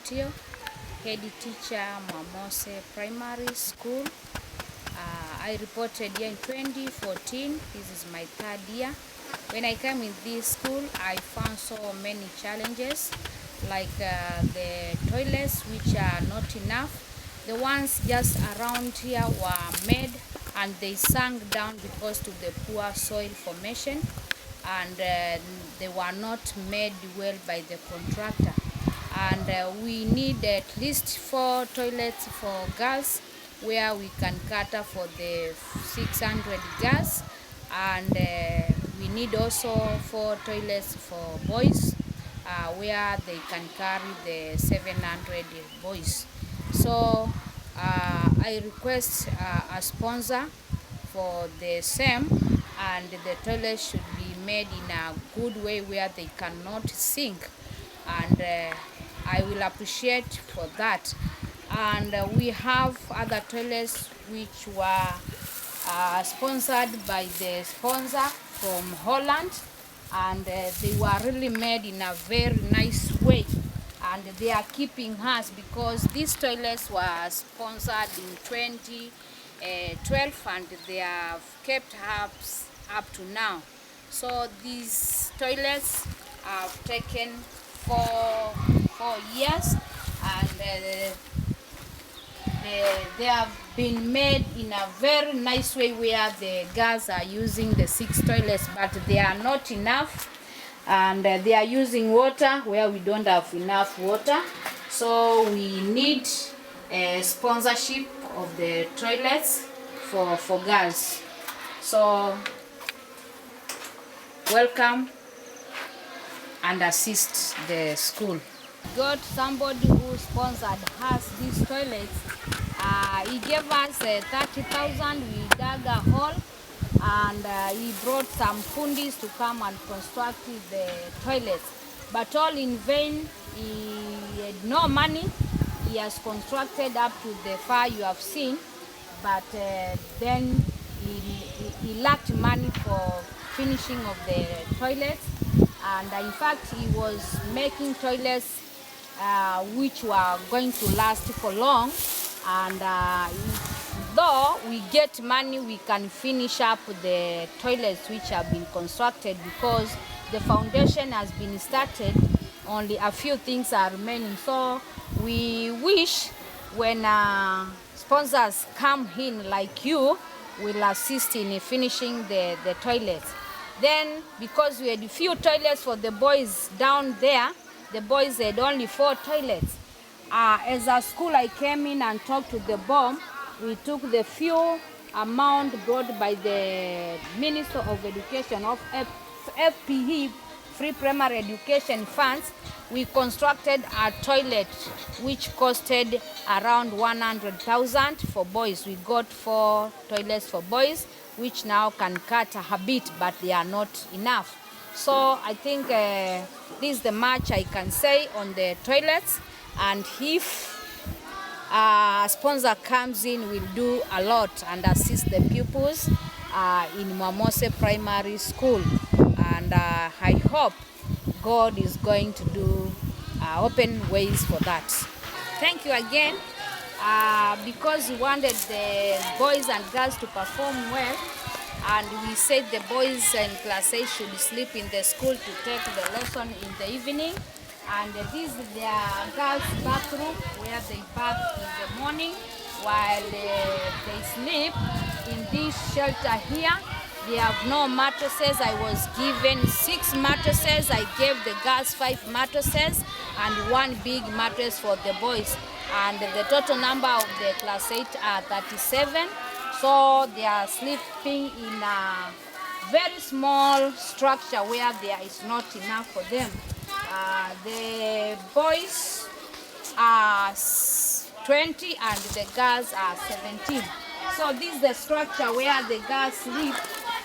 Otio, head teacher, Mwamose Primary School. I reported here in 2014. This is my third year. When I came in this school, I found so many challenges, like the toilets, which are not enough. The ones just around here were made and they sank down because to the poor soil formation, and they were not made well by the contractor. And we need at least 4 toilets for girls, where we can cater for the 600 girls, and we need also 4 toilets for boys, where they can carry the 700 boys. So I request a sponsor for the same, and the toilet should be made in a good way where they cannot sink, and I will appreciate for that. And we have other toilets which were sponsored by the sponsor from Holland, and they were really made in a very nice way, and they are keeping us because these toilets were sponsored in 2012 and they have kept up to now. So these toilets have taken 4 years, and they have been made in a very nice way where the girls are using the 6 toilets, but they are not enough, and they are using water where we don't have enough water. So we need a sponsorship of the toilets for girls. So welcome and assist the school. Got somebody who sponsored us these toilets. He gave us 30,000. We dug a hole, and he brought some fundis to come and construct the toilets, but all in vain. He had no money. He has constructed up to the far you have seen, but then he lacked money for finishing of the toilets, and in fact he was making toilets which were going to last for long, and though we get money, we can finish up the toilets which have been constructed because the foundation has been started. Only a few things are remaining. So we wish when sponsors come in like you will assist in finishing the toilets. Then, because we had few toilets for the boys down there, the boys had only 4 toilets. As a school, I came in and talked to the BOM. We took the few amount brought by the Minister of Education of FPE, Free Primary Education Funds. We constructed a toilet which costed around 100,000 for boys. We got 4 toilets for boys, which now can cut a bit, but they are not enough. So I think this is the much I can say on the toilets, and if a sponsor comes in, will do a lot and assist the pupils in Mwamose Primary School, and I hope God is going to do open ways for that. Thank you again, because we wanted the boys and girls to perform well, and we said the boys in class 8 should sleep in the school to take the lesson in the evening, and this is their girls' bathroom where they bath in the morning while they sleep in this shelter here. They have no mattresses. I was given 6 mattresses. I gave the girls 5 mattresses and 1 big mattress for the boys. And the total number of the class 8 are 37. So they are sleeping in a very small structure where there is not enough for them. The boys are 20 and the girls are 17. So this is the structure where the girls sleep,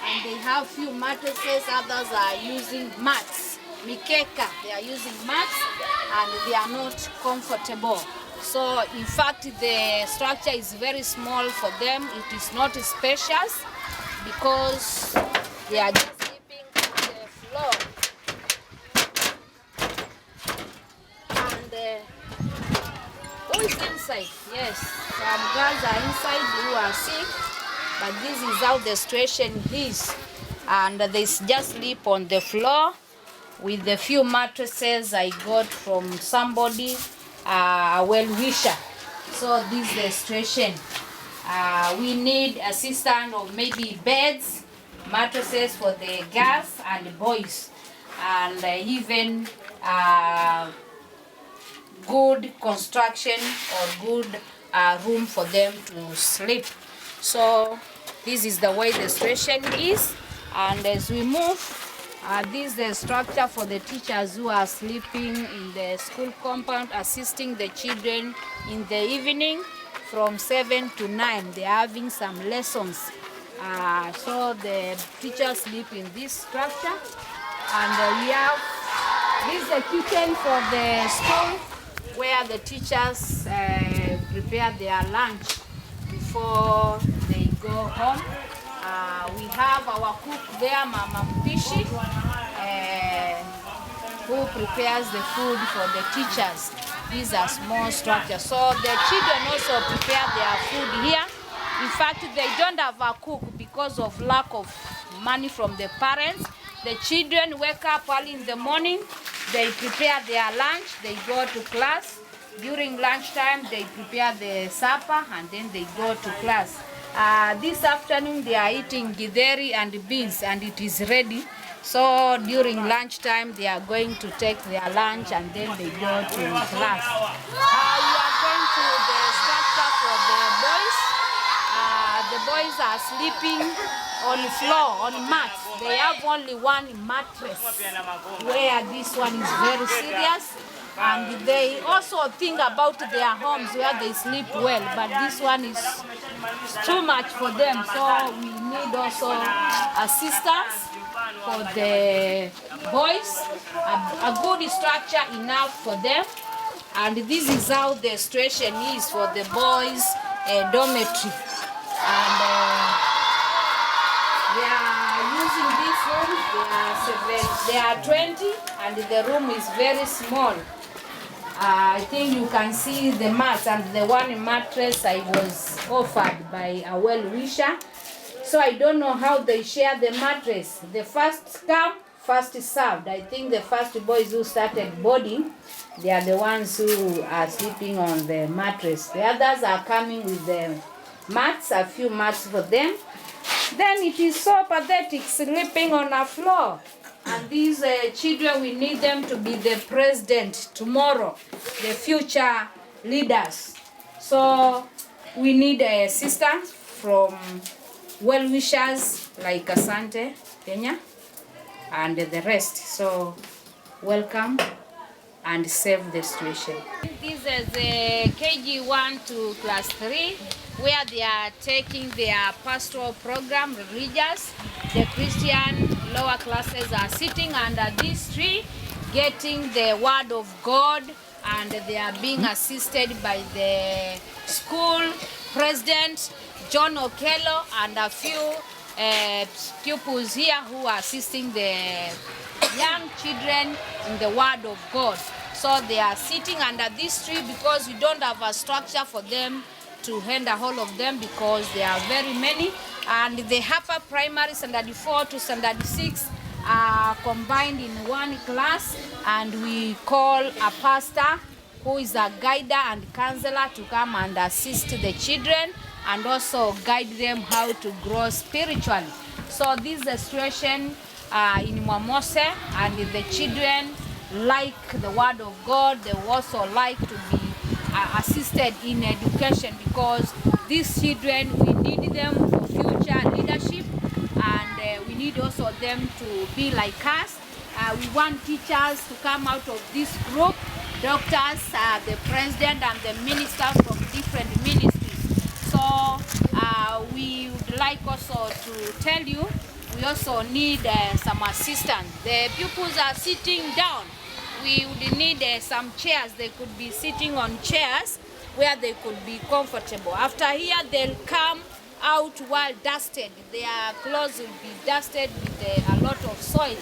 and they have few mattresses. Others are using mats, mikeka. They are using mats and they are not comfortable. So in fact the structure is very small for them. It is not spacious because they are just sleeping on the floor. And is inside. Yes, some girls are inside who are sick, but this is how the situation is. And they just sleep on the floor with the few mattresses I got from somebody, a well-wisher. So this is the situation. We need assistance of maybe beds, mattresses for the girls and the boys, and even good construction or good room for them to sleep. So this is the way the situation is. And as we move, this is the structure for the teachers who are sleeping in the school compound, assisting the children in the evening from 7 to 9. They are having some lessons. So the teachers sleep in this structure. And we have, this is the kitchen for the school where the teachers prepare their lunch before they go home. We have our cook there, Mama Mpishi, who prepares the food for the teachers. These are small structures. So the children also prepare their food here. In fact, they don't have a cook because of lack of money from the parents. The children wake up early in the morning, they prepare their lunch, they go to class. During lunchtime, they prepare the supper and then they go to class. This afternoon, they are eating githeri and beans and it is ready. So during lunchtime, they are going to take their lunch and then they go to class. We are going to the structure for the boys. The boys are sleeping on the floor, on mats. They have only one mattress, where this one is very serious. And they also think about their homes where they sleep well, but this one is too much for them. So we need also assistance for the boys, a good structure enough for them. And this is how the situation is for the boys' dormitory. And they are using this room. They are 20, and the room is very small. I think you can see the mats, and the one mattress I was offered by a well-wisher. So I don't know how they share the mattress. The first come, first served. I think the first boys who started boarding, they are the ones who are sleeping on the mattress. The others are coming with the mats, a few mats for them. Then it is so pathetic sleeping on a floor. And these children, we need them to be the president tomorrow, the future leaders. So we need assistance from well-wishers like Asante, Kenya, and the rest. So welcome and save the situation. This is the KG1 to class 3, where they are taking their pastoral program, religious. The Christian lower classes are sitting under this tree, getting the word of God, and they are being assisted by the school president, John Okello, and a few pupils here who are assisting the young children in the word of God. So they are sitting under this tree because we don't have a structure for them to handle all of them because there are very many. And the upper primary, standard 4 to standard 6, are combined in one class, and we call a pastor who is a guider and counselor to come and assist the children and also guide them how to grow spiritually. So this is the situation in Mwamose, and the children like the word of God. They also like to be assisted in education because these children, we need them for future leadership, and we need also them to be like us. We want teachers to come out of this group, doctors, the president, and the ministers from different ministries. So we would like also to tell you, we also need some assistance. The pupils are sitting down. We would need some chairs. They could be sitting on chairs where they could be comfortable. After here, they'll come out well dusted. Their clothes will be dusted with a lot of soil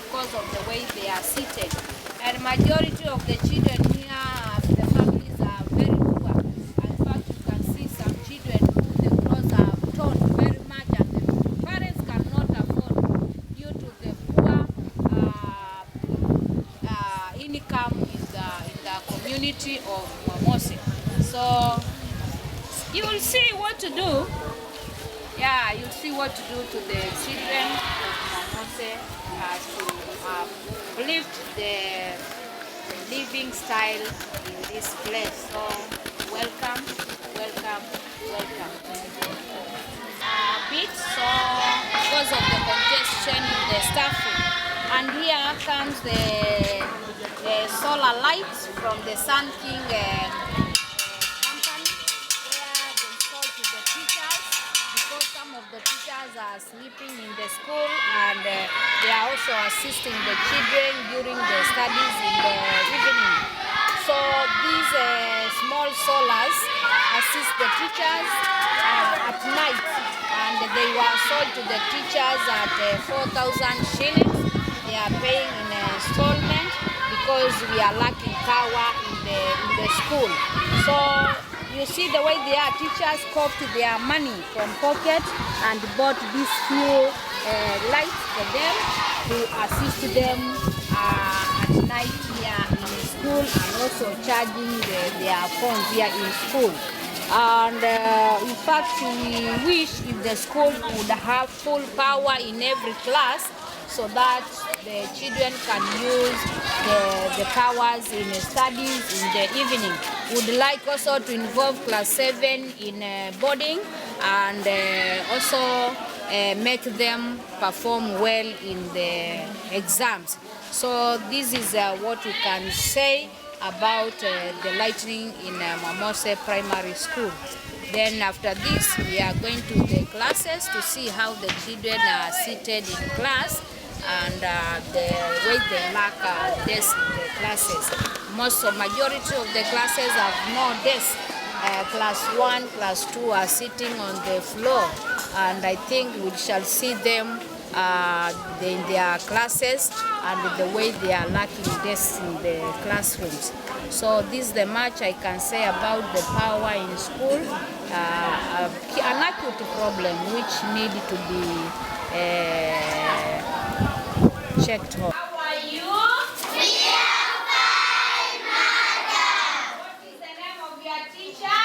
because of the way they are seated. And majority of the children here, the families are very poor. Mamose. So you will see what to do. Yeah, you'll see what to do to the children of Mamose to uplift the living style in this place. So welcome, welcome, welcome. Bit so because of the congestion in the staff room. And here comes the solar lights from the Sun King company, where they sold to the teachers because some of the teachers are sleeping in the school, and they are also assisting the children during the studies in the evening. So these small solars assist the teachers at night, and they were sold to the teachers at 4,000 shillings. They are paying in installment because we are lacking power in the school. So you see the way they are. Teachers coughed their money from pocket and bought these few lights for them to assist them at night here in school, and also charging their phones here in school. And in fact, we wish if the school would have full power in every class, so that the children can use the powers in studies in the evening. Would like also to involve class 7 in boarding, and also make them perform well in the exams. So this is what we can say about the lighting in Mamose Primary School. Then after this, we are going to the classes to see how the children are seated in class, and the way they lack desks in the classes. Majority of the classes have no desk. Class 1, class 2 are sitting on the floor, and I think we shall see them in their classes and the way they are lacking desks in the classrooms. So this is the much I can say about the power in school, an acute problem which need to be checked on. How are you? We are fine, madam. What is the name of your teacher?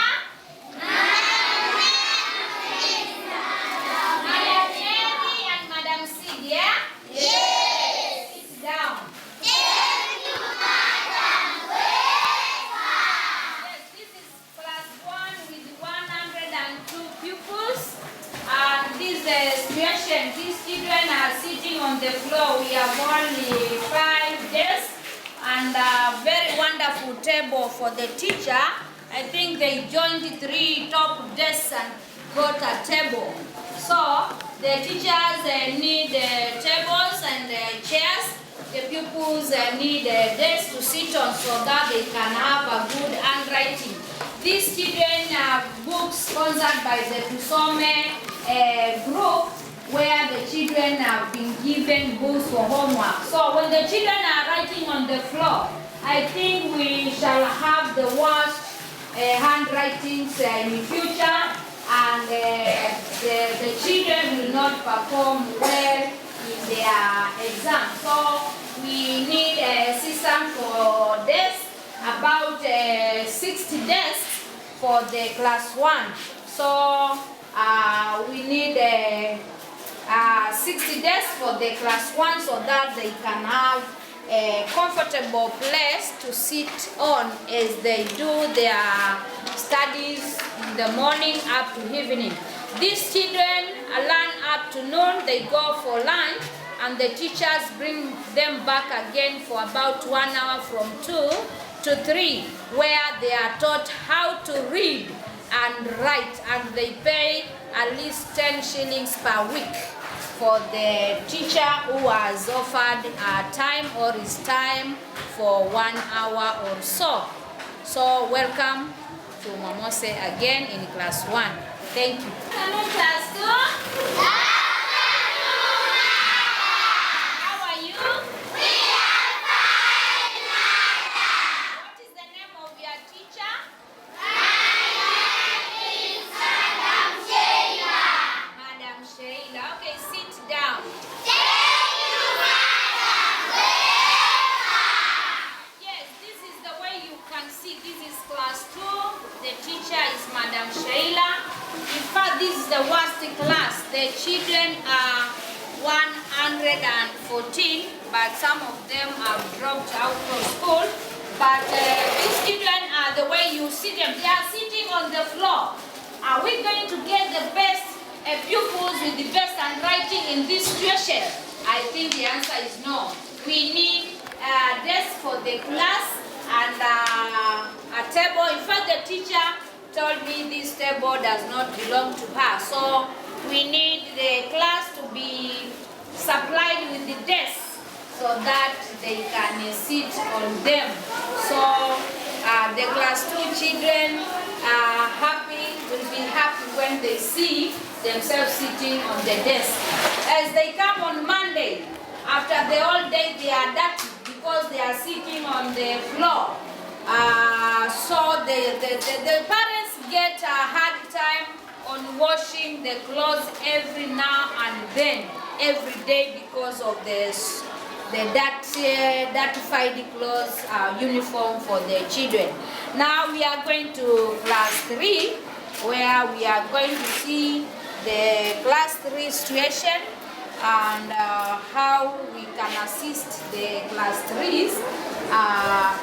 Madam Mary and Madam Sid, yeah? Yes. Sit down. Thank you, madam. Yes, this is class 1 with 102 pupils. And this situation, these children are sitting on the floor. We have only 5 desks and a very wonderful table for the teacher. I think they joined 3 top desks and got a table. So the teachers need tables and chairs. The pupils need desks to sit on so that they can have a good handwriting. These children have books sponsored by the Tusome group, where the children have been given books for homework. So when the children are writing on the floor, I think we shall have the worst handwritings in the future, and the children will not perform well in their exam. So we need a system for this, about 60 desks for the class 1. So we need 60 desks for the class 1 so that they can have a comfortable place to sit on as they do their studies in the morning up to evening. These children learn up to noon, they go for lunch, and the teachers bring them back again for about 1 hour from 2 to 3, where they are taught how to read and write, and they pay at least 10 shillings per week for the teacher who has offered time or his time for 1 hour or so. So welcome to Mamose again in class 1. Thank you. Class 2. Class Madam Sheila. In fact, this is the worst class. The children are 114, but some of them have dropped out of school. But these children are the way you see them. They are sitting on the floor. Are we going to get the best pupils with the best handwriting in this situation? I think the answer is no. We need desks for the class and a table. In fact, the teacher told me this table does not belong to her. So we need the class to be supplied with the desks so that they can sit on them. So the class 2 children are will be happy when they see themselves sitting on the desk. As they come on Monday, after the whole day they are dirty because they are sitting on the floor. So the parents get a hard time on washing the clothes every now and then, every day, because of the dirtified clothes uniform for the children. Now we are going to class 3, where we are going to see the class 3 situation and how we can assist the class 3s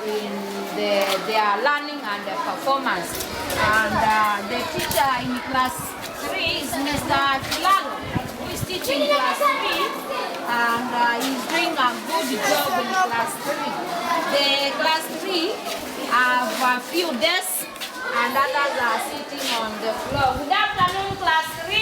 in their learning and their performance. And the teacher in class 3 is Mr. Kilalo, who is teaching class 3, and he's doing a good job in class 3. The class 3 have a few desks and others are sitting on the floor. Good afternoon, class 3.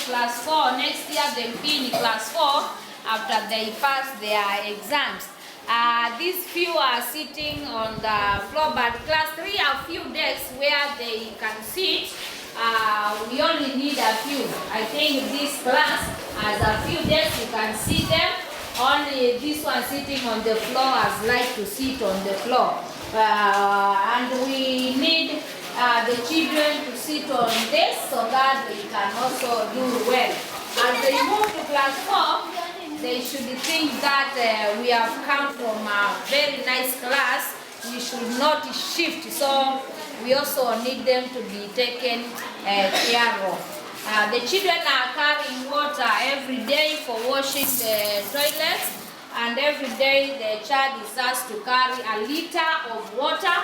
Class 4. Next year they will be in class 4 after they pass their exams. These few are sitting on the floor, but class 3 have few desks where they can sit. We only need a few. I think this class has a few desks, you can see them. Only this one sitting on the floor has like to sit on the floor. And we need the children to sit on this so that they can also do well. As they move to class 4, they should think that we have come from a very nice class. We should not shift, so we also need them to be taken care of. The children are carrying water every day for washing the toilets, and every day the child is asked to carry a liter of water.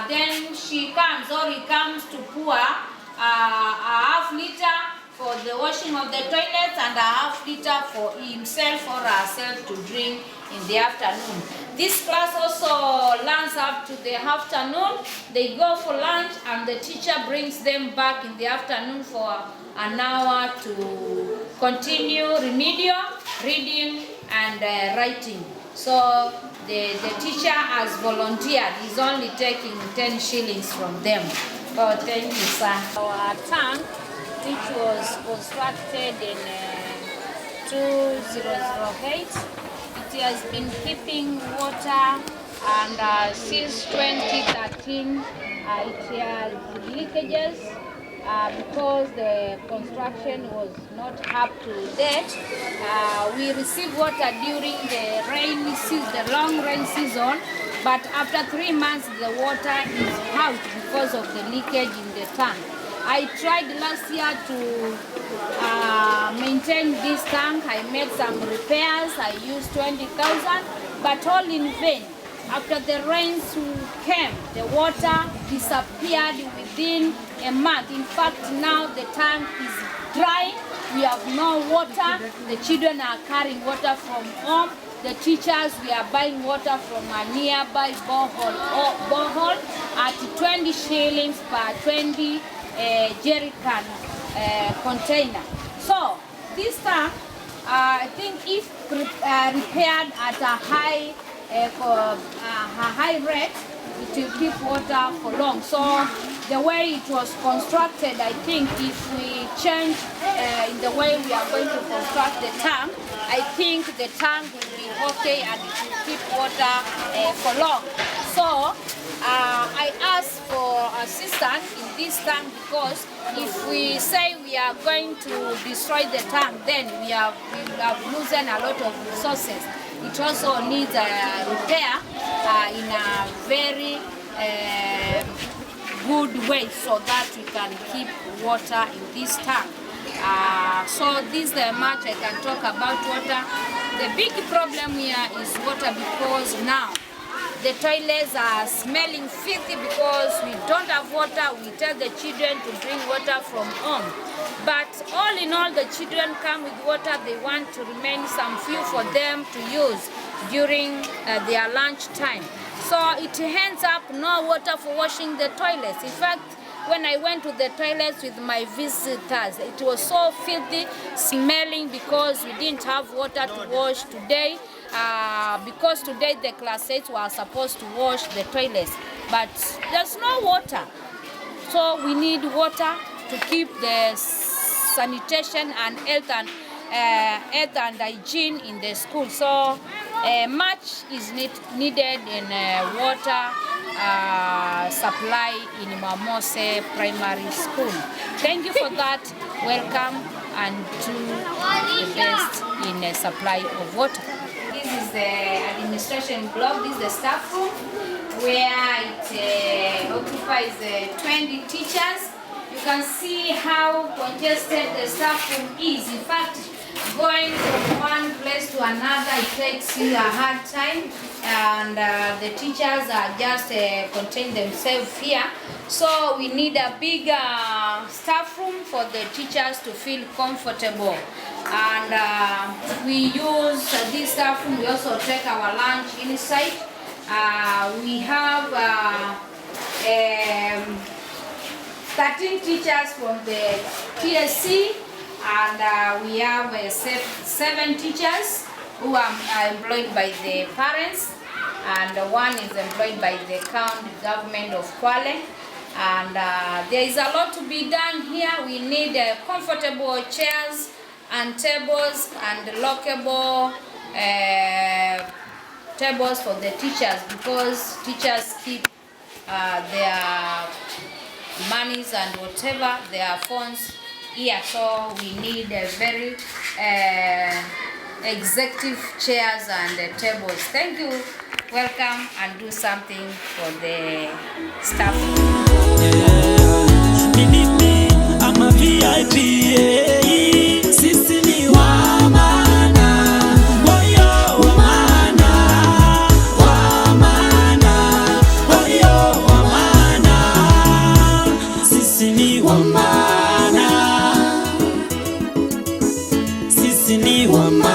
Then she comes, or he comes, to pour a half liter for the washing of the toilets and a half liter for himself or herself to drink in the afternoon. This class also learns up to the afternoon. They go for lunch and the teacher brings them back in the afternoon for an hour to continue remedial, reading and writing. So the teacher has volunteered. He's only taking 10 shillings from them. Oh, thank you, sir. Our tank, which was constructed in 2008, it has been keeping water, and since 2013 it has leakages because the construction was not up to date. We receive water during the rainy season, the long rain season, but after 3 months the water is out because of the leakage in the tank. I tried last year to maintain this tank. I made some repairs. I used 20,000, but all in vain. After the rains came, the water disappeared within a month. In fact, now the tank is dry. We have no water. The children are carrying water from home. The teachers, we are buying water from a nearby borehole at 20 shillings per 20 jerrycan container. So this tank, I think if repaired at a high rate, it will keep water for long. So the way it was constructed, I think if we change in the way we are going to construct the tank, I think the tank will be okay and it will keep water for long. So I asked for assistance in this tank because if we say we are going to destroy the tank, then we have losing a lot of resources. It also needs a repair in a very good way so that we can keep water in this tank. So this is much I can talk about water. The big problem here is water because now the toilets are smelling filthy because we don't have water. We tell the children to drink water from home. But all in all, the children come with water. They want to remain some few for them to use during their lunch time. So it ends up no water for washing the toilets. In fact, when I went to the toilets with my visitors, it was so filthy smelling because we didn't have water to wash today. Because today the classmates were supposed to wash the toilets, but there's no water. So we need water to keep the sanitation and health and hygiene in the school. So much is needed in water supply in Mamose Primary School. Thank you for that. Welcome and do the best in the supply of water. This is the administration block. This is the staff room where it occupies 20 teachers. You can see how congested the staff room is. In fact, going from one place to another, it takes you a hard time, and the teachers are just contain themselves here. So we need a bigger staff room for the teachers to feel comfortable. And we use this staff room. We also take our lunch inside. We have 13 teachers from the PSC, and we have 7 teachers who are employed by the parents, and one is employed by the county government of Kwale. And there is a lot to be done here. We need comfortable chairs and tables and lockable tables for the teachers, because teachers keep their monies and whatever, their phones here. So we need a very executive chairs and tables. Thank you. Welcome and do something for the staff. I'm a VIP. Sisi ni wa maana, oyo wa maana, wa maana, oyo wa maana. Sisi ni wa maana, sisi ni wa maana.